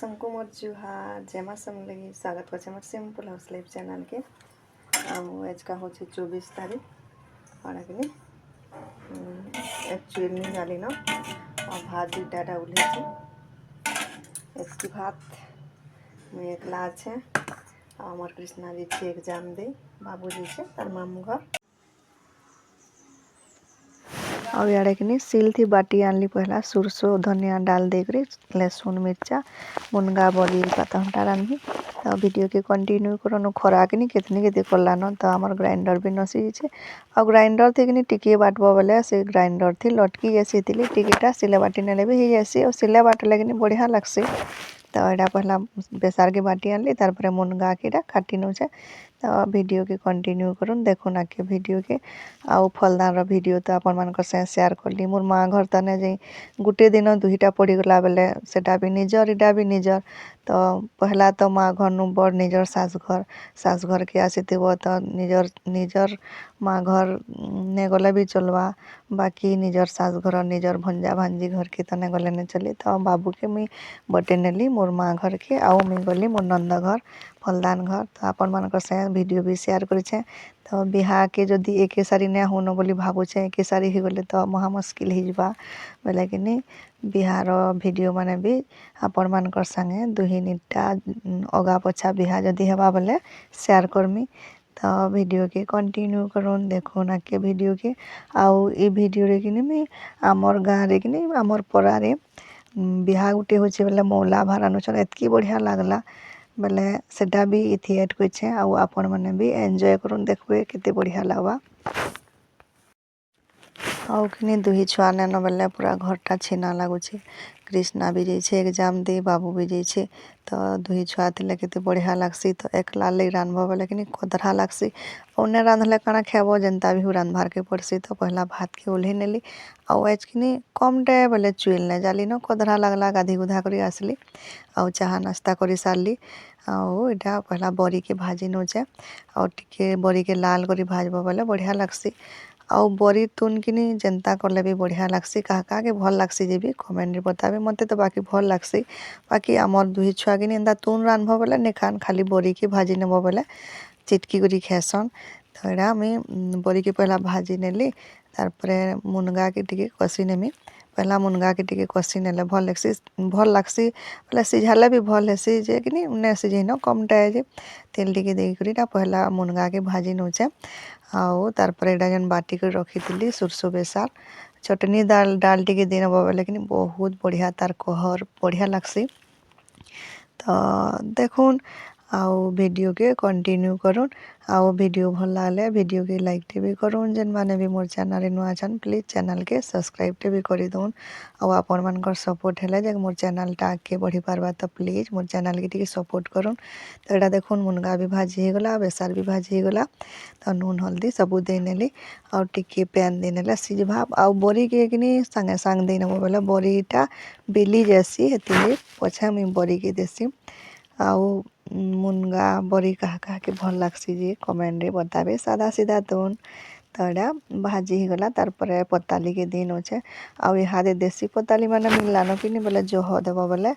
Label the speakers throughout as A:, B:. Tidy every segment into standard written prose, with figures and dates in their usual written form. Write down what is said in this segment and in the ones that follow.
A: सबको मोर जुहार जेमा लगी स्वागत कर more simple house life channel के आज का हो 24 तारीख और एक्चुअली जाली न और भात दुटा उल्हे एक भात मुझे एकला अच्छे मोर कृष्णा जी छे एग्जाम दे बाबू जी छे तार मामू घर और इड़े कि सिल थी बाटी आनली पहला सुरसो धनिया डाल देकर लहसुन मिर्चा मुनगा बड़ी पता रांधि तो वीडियो के कंटिन्यू करो खरा कि कितनी केते कलान तो आमर ग्राइंडर भी नसी छे और ग्राइंडर थी कि टिके बाटब बोले से ग्राइंडर थी लटकी जैसी थी टिकेटा सिले बाटी नेले भी हो जासी और सिले बाटले कि बढ़िया लगसी तो यहाँ पहला बेसार के बाटी आनली तार मुनगा के काटी नौचे तो वीडियो के कंटिन्यू करूँ देखो ना के वीडियो के आउ फलदान वीडियो तो आपण मान शेयर करली मोर माँ घर तने जे गोटे दिन दुईटा पड़गला बेले सेटा भी निजर इटा भी निजर तो पहला तो माँ घर नु बड़ निजर सास घर के आसीथिबो तो निजर निजर माँ घर ने गले भी चलवा बाकी निजर सास घर निजर भंजा भांजी घर के तने गले ने चली तो बाबू के मुई बटे नेली मोर माँ घर के आउ मुई गली मोर नंद घर फलदान घर तो आपण मान वीडियो भी शेयर करें तो बिहा के जदि एक सारी ना होनो बोली भावुचे एक सारी ही गले तो महा मुस्किल ही जावा बोले कि नहीं बिहार वीडियो माने भी आपण मान संगे दुहिनीटा अगा पछा बिहा जदि हेबा बोले शेयर करमी तो वीडियो के कंटिन्यू करूँ देखो ना के वीडियो के आउ ए वीडियो रे कि नहीं आमर गाँव रे कि नहीं आमर परारे बिहा गुटे होचे बोले मौला भारानु छन एतकी बढ़िया लागला बोले सेटा भी इथि ऐड करछे आउ आपण माने भी एन्जॉय करूँ देखबे केते बढ़िया लागबा आउ कि दुही छुआ नेन बोले पूरा घरटा छीना लगुचे कृष्णा भी जाइए एग्जाम दे बाबू भी जाइए तो दुही छुआ थे केते बढ़िया लगसी तो एकला ले रांधब बोले कि कदरा लगसी उन्हें रांधले काना खेब जनता भी रांधबार के पड़सी तो पहला भात के ओल्हे नेली आउ आज कि कम टे बोले चुल ने जाली न कदरा लगला गाधी गुधा कर आसली आउ चाहा नास्ता कर सारली आउ इटा पहला बड़ी के भाजी नौचे और टिके बड़ी के लाल कर भाजब बोले बढ़िया लगसी आउ बड़ी तुन कि जेनता कले भी बढ़िया लगसी क्या के भल लगसी जे भी कमेंट बताबे मते तो बाकी भल लगसी बाकी आमर दुही छुआ कि एंता तुन रांधब बोले नहीं खान खाली बड़ी के भाजी नेब बोले चिटकी करी खेसन तो यहाँ मुई बड़ी के पहला भाजी नेली तारपरे मुनगा के टिके कषि नेमी पहला मुनगा के टिके कषि नेले भल लगसी बोले सिझाले भी भल हेसी जे कि नहीं सिझे न कम टाए जे तेल टिके देकरी पहला मुनगा के भाजी नौचे आउ तारपरे एटा जन बाटी कर रखी थी सुरसो बेसार चटनी डाल टिके देना बोले लेकिन बहुत बढ़िया तार कहर बढ़िया लगसी तो देखुन आउ वीडियो के कंटिन्यू करूँ आउ वीडियो भल लगे वीडियो के लाइक टे भी करूँ जेन माने भी मोर चैनल नुआ छन प्लीज चैनल के सब्सक्राइब टे भी कर दून आउ आपण मान सपोर्ट है जे मोर चैनल टा आगे बढ़ी पारबा तो प्लीज मोर चैनल के टिके सपोर्ट करूँ तो यहाँ देखुन मुनगा भी भाजी होगला बेसार भी भाजी होगला तो नून हल्दी सबू दे नेली और टिके पैन दे नेला सिझवा आउ बड़ी के कि संगे संग दे नेब बोले बड़ीटा बेली जैसी हेती पछे मुई बड़ी के देसी आउ मुनगा बड़ी कहा के भल लगसी जे कमेंट रे बताबे सादा सीधा तुन तो यहाँ भाजी गला तारपरे पताली के दिन अच्छे आउ इहादे देसी पताली माने मिललान कि बोले जह देव बोले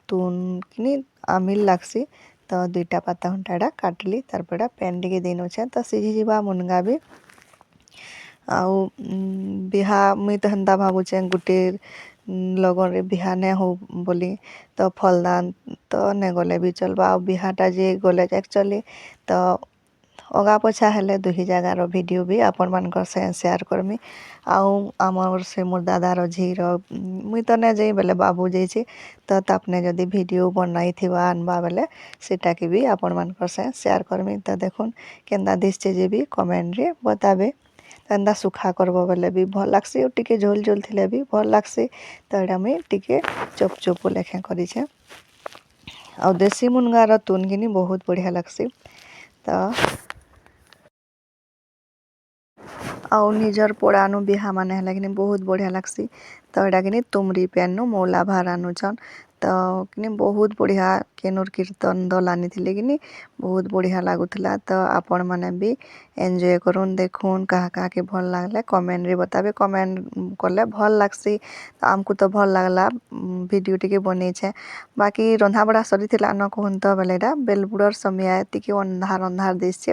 A: तुन कि आमिल लगसी तो दुईटा पाता घंटा काटली तारपरे पैन टिके दिन अच्छे तो सिझी जावा मुनगा भी आउ बिहा मुई तो हेन्ता भावुचे गोटे लगन रे बिहा ने हो बोली तो फलदान तो ने गले भी चलबा आउ बिहाटा जे गले एक्चुअली तो अगा पछा हेले दुही जगार वीडियो भी आपण मान शेयर करमी आउ आमर से मोर दादार झीर मुई तो ने जाई बोले बाबू जाइए तो तापने जदि वीडियो बनाई थिबा आनबा बोले सेटा के भी आपण मान शेयर करमी तो देखुन केन्दा दिसचे जे भी कमेंट रे बताबे एंदा सुखा करब बोले भी भल लगसी और टिके झोल झोल थिले भी भल लगसी तो यहाँ मुई टिके चोप चोप लेखे करीछे और देसी मुनगार तुन कि बहुत बढ़िया लगसी तो आउ निजर पोड़ानु बिहा माने है लेकिन बहुत बढ़िया लगसी तो यहाँ कि तुमरी पेनु मौला भारानु छन ତ କିନି ବହୁତ ବଢ଼ିଆ କେନୁର୍ କୀର୍ତ୍ତନ ଦଲ୍ ଆନିଥିଲେ କିନି ବହୁତ ବଢ଼ିଆ ଲାଗୁଥିଲା। ତ ଆପଣମାନେ ବି ଏନ୍ଜୟ କରୁନ୍ ଦେଖୁନ୍ କାହା କାହାକେ ଭଲ୍ ଲାଗଲେ କମେଣ୍ଟରେ ବତାବେ। କମେଣ୍ଟ କଲେ ଭଲ୍ ଲାଗ୍ସି। ତ ଆମକୁ ତ ଭଲ୍ ଲାଗଲା ଭିଡ଼ିଓ ଟିକେ ବନେଇଛେ। ବାକି ରନ୍ଧାବଢ଼ା ସରିଥିଲା ନ କହୁନ୍ ତ ବେଲେ ଏଇଟା ବେଲବୁଡ଼ର ସମିଆ ଟିକେ ଅନ୍ଧାର ଅନ୍ଧାର ଦିଶଛେ।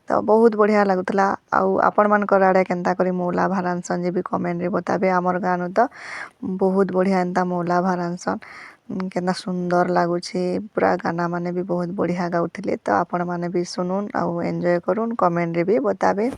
A: ତ ବହୁତ ବଢ଼ିଆ ଲାଗୁଥିଲା। ଆଉ ଆପଣମାନଙ୍କର ଆଡ଼େ କେନ୍ତା କରି ମଉଲା ଭାର ଆନସନ୍ ଯେ ବି କମେଣ୍ଟରେ ବତାବେ। ଆମର୍ ଗାଁନୁ ତ ବହୁତ ବଢ଼ିଆ ଏନ୍ତା ମଉଲା ଭାର ଆନସନ୍। କେନ୍ତା ସୁନ୍ଦର ଲାଗୁଛେ ପୁରା ଗାନା ମାନେ ବି ବହୁତ ବଢ଼ିଆ ଗାଉଥିଲେ। ତ ଆପଣମାନେ ବି ଶୁନୁନ୍ ଆଉ ଏନ୍ଜୟ କରୁନ୍ କମେଣ୍ଟରେ ବି ବତାବେ।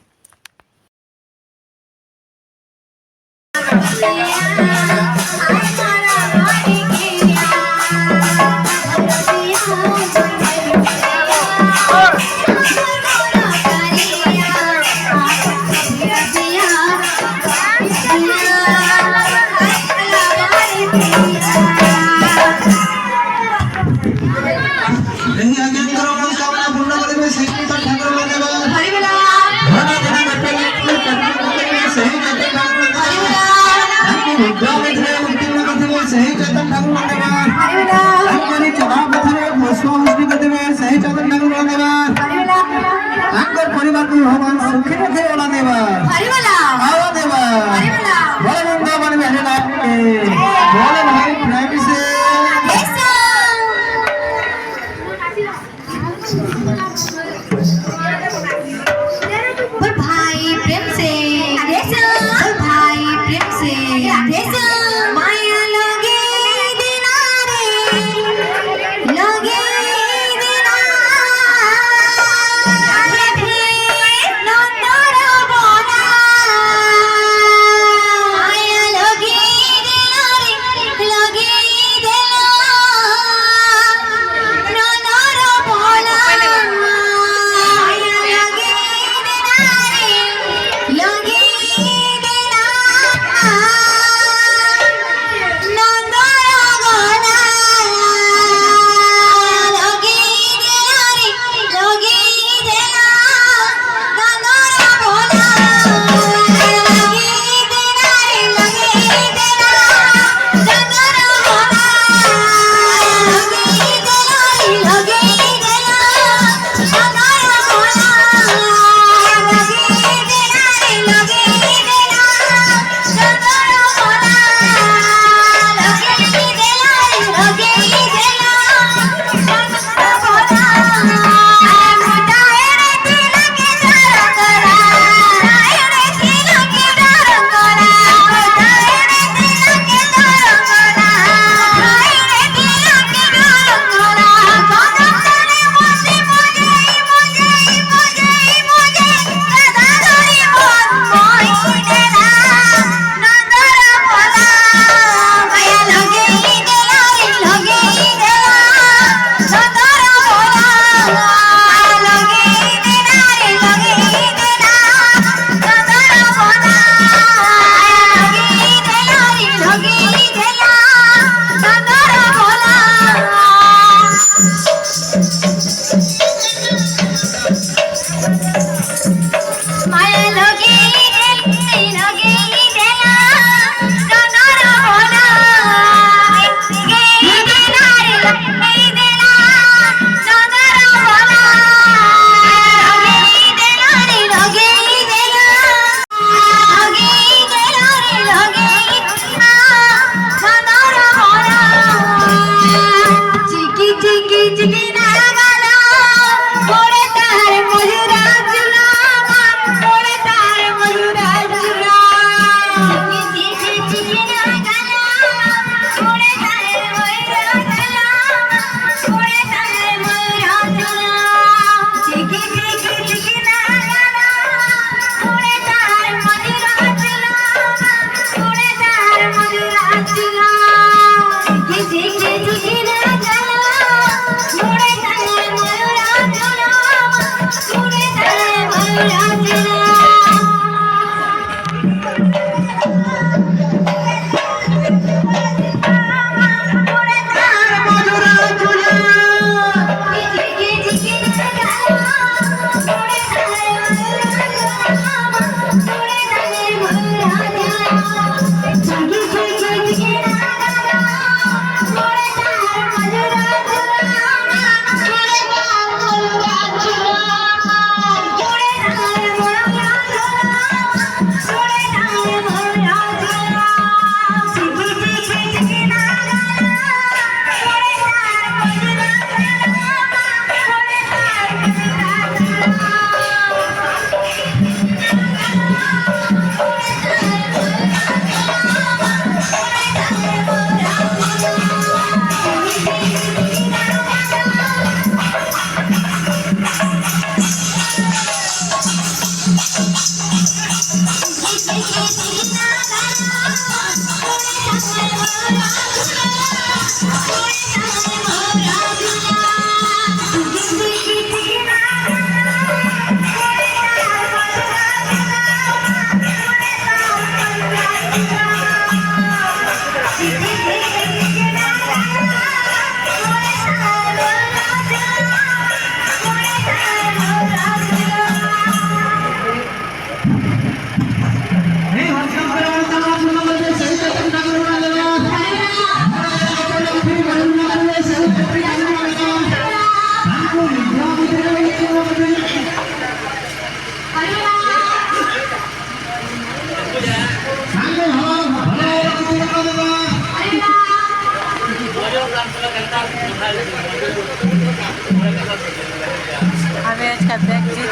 B: हमें आज का बैग जीत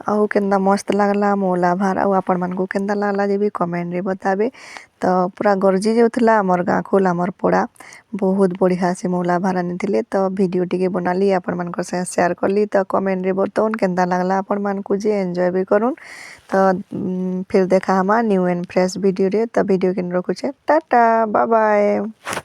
A: ଆଉ କେନ୍ତା ମସ୍ତ ଲାଗଲା ମଉଲା ଭାର ଆଉ ଆପଣ ମାନଙ୍କୁ କେନ୍ତା ଲାଗଲା ଯେ ବି କମେଣ୍ଟରେ बताबे। ତ ପୁରା ଗର୍ଜି ଯାଉଥିଲା ଆମର ଗାଁ ଖୋଲ ଆମର ପଡ଼ା ବହୁତ ବଢ଼ିଆ ସେ ମଉଲା ଭାର ଆଣିଥିଲେ। ତ ଭିଡ଼ିଓ ଟିକେ ବନାଲି ଆପଣମାନଙ୍କ ସାଙ୍ଗେ ସେୟାର କଲି। ତ କମେଣ୍ଟରେ ବତଉନ୍ କେନ୍ତା ଲାଗଲା ଆପଣମାନଙ୍କୁ ଯେ ଏନ୍ଜୟ ବି କରୁନ୍। ତ फिर देखा हमा न्यू एंड फ्रेश वीडियो रे। तो वीडियो किन रखुचे टाटा बाय बाय।